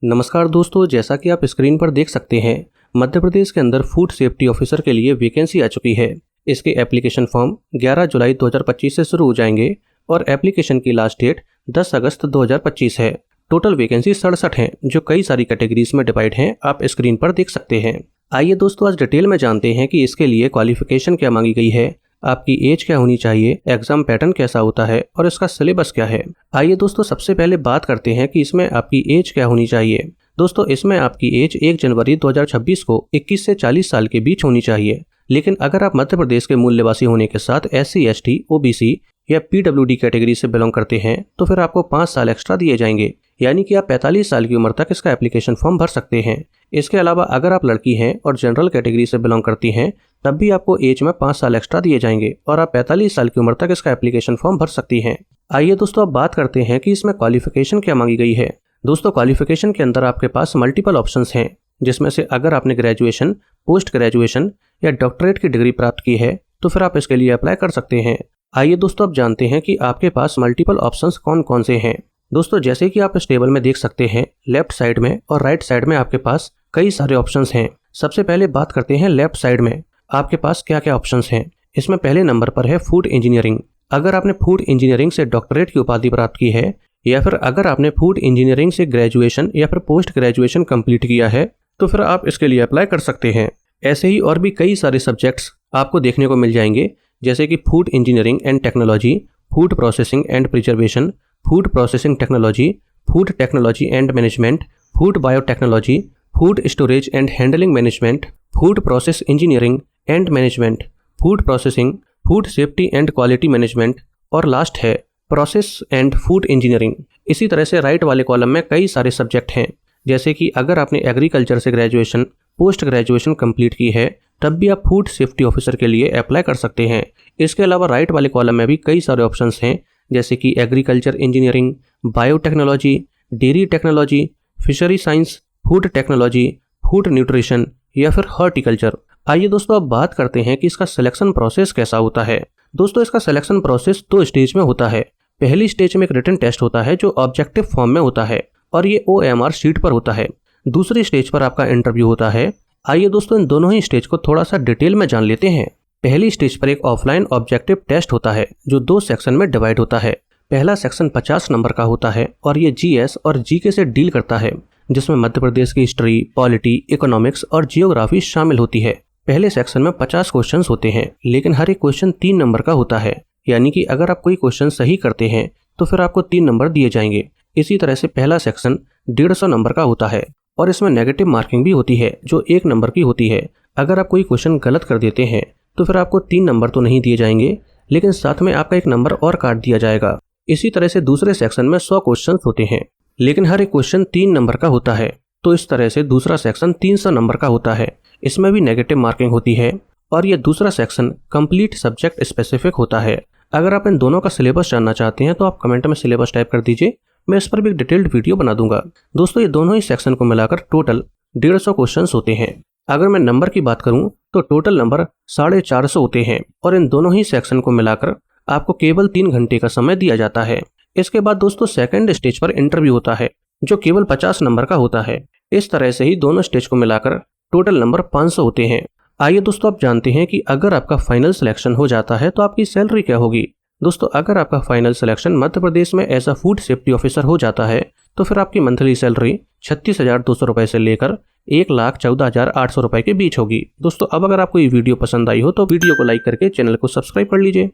नमस्कार दोस्तों, जैसा कि आप स्क्रीन पर देख सकते हैं, मध्य प्रदेश के अंदर फूड सेफ्टी ऑफिसर के लिए वैकेंसी आ चुकी है। इसके एप्लीकेशन फॉर्म 11 जुलाई 2025 से शुरू हो जाएंगे और एप्लीकेशन की लास्ट डेट 10 अगस्त 2025 है। टोटल वैकेंसी 67 हैं, जो कई सारी कैटेगरीज में डिवाइड हैं। आप स्क्रीन पर देख सकते हैं। आइए दोस्तों, आज डिटेल में जानते हैं कि इसके लिए क्वालिफिकेशन क्या मांगी गई है, आपकी एज क्या होनी चाहिए, एग्जाम पैटर्न कैसा होता है और इसका सिलेबस क्या है। आइए दोस्तों, सबसे पहले बात करते हैं कि इसमें आपकी एज क्या होनी चाहिए। दोस्तों, इसमें आपकी एज 1 जनवरी 2026 को 21 से 40 साल के बीच होनी चाहिए। लेकिन अगर आप मध्य प्रदेश के मूल निवासी होने के साथ SC, ST, OBC या PWD कैटेगरी से बिलोंग करते हैं तो फिर आपको 5 साल एक्स्ट्रा दिए जाएंगे, यानी कि आप 45 साल की उम्र तक इसका एप्लीकेशन फॉर्म भर सकते हैं। इसके अलावा अगर आप लड़की हैं और जनरल कैटेगरी से बिलोंग करती हैं तब भी आपको एज में 5 साल एक्स्ट्रा दिए जाएंगे और आप 45 साल की उम्र तक इसका एप्लीकेशन फॉर्म भर सकती हैं। आइए दोस्तों, अब बात करते हैं कि इसमें क्वालिफिकेशन क्या मांगी गई है। दोस्तों, क्वालिफिकेशन के अंदर आपके पास मल्टीपल ऑप्शंस हैं, जिसमें से अगर आपने ग्रेजुएशन, पोस्ट ग्रेजुएशन या डॉक्टरेट की डिग्री प्राप्त की है तो फिर आप इसके लिए अप्लाई कर सकते हैं। आइए दोस्तों, अब जानते हैं कि आपके पास मल्टीपल ऑप्शंस कौन कौन से हैं। दोस्तों, जैसे कि आप इस टेबल में देख सकते हैं, लेफ्ट साइड में और राइट साइड में आपके पास कई सारे ऑप्शंस हैं। सबसे पहले बात करते हैं लेफ्ट साइड में आपके पास क्या क्या ऑप्शंस हैं। इसमें पहले नंबर पर है फूड इंजीनियरिंग। अगर आपने फूड इंजीनियरिंग से डॉक्टरेट की उपाधि प्राप्त की है या फिर अगर आपने फूड इंजीनियरिंग से ग्रेजुएशन या फिर पोस्ट ग्रेजुएशन कंप्लीट किया है तो फिर आप इसके लिए अप्लाई कर सकते हैं। ऐसे ही और भी कई सारे सब्जेक्ट्स आपको देखने को मिल जाएंगे, जैसे कि food engineering and technology, food processing and preservation, food processing technology, food technology and management, food biotechnology, food storage and handling management, food process engineering and management, food processing, food safety and quality management और last है process and food engineering. इसी तरह से right वाले column में कई सारे subject हैं, जैसे कि अगर आपने एग्रीकल्चर से ग्रेजुएशन, पोस्ट ग्रेजुएशन कंप्लीट की है तब भी आप फूड सेफ्टी ऑफिसर के लिए अप्लाई कर सकते हैं। इसके अलावा राइट वाले कॉलम में भी कई सारे ऑप्शंस हैं, जैसे कि agriculture engineering, biotechnology, dairy technology, fishery science, food technology, food nutrition या फिर हॉर्टिकल्चर। आइए दोस्तों, अब बात करते हैं कि इसका सिलेक्शन प्रोसेस कैसा होता है। दोस्तों, इसका सिलेक्शन प्रोसेस 2 स्टेज में होता है। पहली स्टेज में एक रिटन टेस्ट होता है जो ऑब्जेक्टिव फॉर्म में होता है और ये OMR शीट पर होता है। दूसरी स्टेज पर आपका इंटरव्यू होता है। आइए दोस्तों, इन दोनों ही स्टेज को थोड़ा सा डिटेल में जान लेते हैं। पहली स्टेज पर एक ऑफलाइन ऑब्जेक्टिव टेस्ट होता है जो 2 सेक्शन में डिवाइड होता है। पहला सेक्शन 50 नंबर का होता है और ये GS और GK से डील करता है, जिसमें मध्य प्रदेश की हिस्ट्री, पॉलिटी, इकोनॉमिक्स और जियोग्राफी शामिल होती है। पहले सेक्शन में 50 क्वेश्चन होते हैं, लेकिन हर एक क्वेश्चन 3 नंबर का होता है, यानी कि अगर आप कोई क्वेश्चन सही करते हैं तो फिर आपको 3 नंबर दिए जाएंगे। इसी तरह से पहला सेक्शन 150 नंबर का होता है और इसमें नेगेटिव मार्किंग भी होती है जो 1 नंबर की होती है। अगर आप कोई क्वेश्चन गलत कर देते हैं तो फिर आपको 3 नंबर तो नहीं दिए जाएंगे, लेकिन साथ में आपका 1 नंबर और काट दिया जाएगा। इसी तरह से दूसरे सेक्शन में 100 क्वेश्चन होते हैं, लेकिन हर एक क्वेश्चन 3 नंबर का होता है। तो इस तरह से दूसरा सेक्शन 300 नंबर का होता है। इसमें भी नेगेटिव मार्किंग होती है और ये दूसरा सेक्शन कंप्लीट सब्जेक्ट स्पेसिफिक होता है। अगर आप इन दोनों का सिलेबस जानना चाहते हैं तो आप कमेंट में सिलेबस टाइप कर दीजिए, मैं इस पर भी एक डिटेल्ड वीडियो बना दूंगा। दोस्तों, ये दोनों ही सेक्शन को मिलाकर टोटल 150 क्वेश्चन होते हैं। अगर मैं नंबर की बात करूं तो टोटल नंबर 450 होते हैं और इन दोनों ही सेक्शन को मिलाकर आपको केवल 3 घंटे का समय दिया जाता है। इसके बाद दोस्तों सेकंड स्टेज पर इंटरव्यू होता है जो केवल 50 नंबर का होता है। इस तरह से ही दोनों स्टेज को मिलाकर टोटल नंबर 500 होते हैं। आइए दोस्तों, आप जानते हैं कि अगर आपका फाइनल सिलेक्शन हो जाता है तो आपकी सैलरी क्या होगी। दोस्तों, अगर आपका फाइनल सिलेक्शन मध्य प्रदेश में as a food safety officer हो जाता है तो फिर आपकी मंथली सैलरी 36,200 रुपए से लेकर 1,14,800 रुपए के बीच होगी। दोस्तों, अब अगर आपको ये वीडियो पसंद आई हो तो वीडियो को लाइक करके चैनल को सब्सक्राइब कर लीजिए।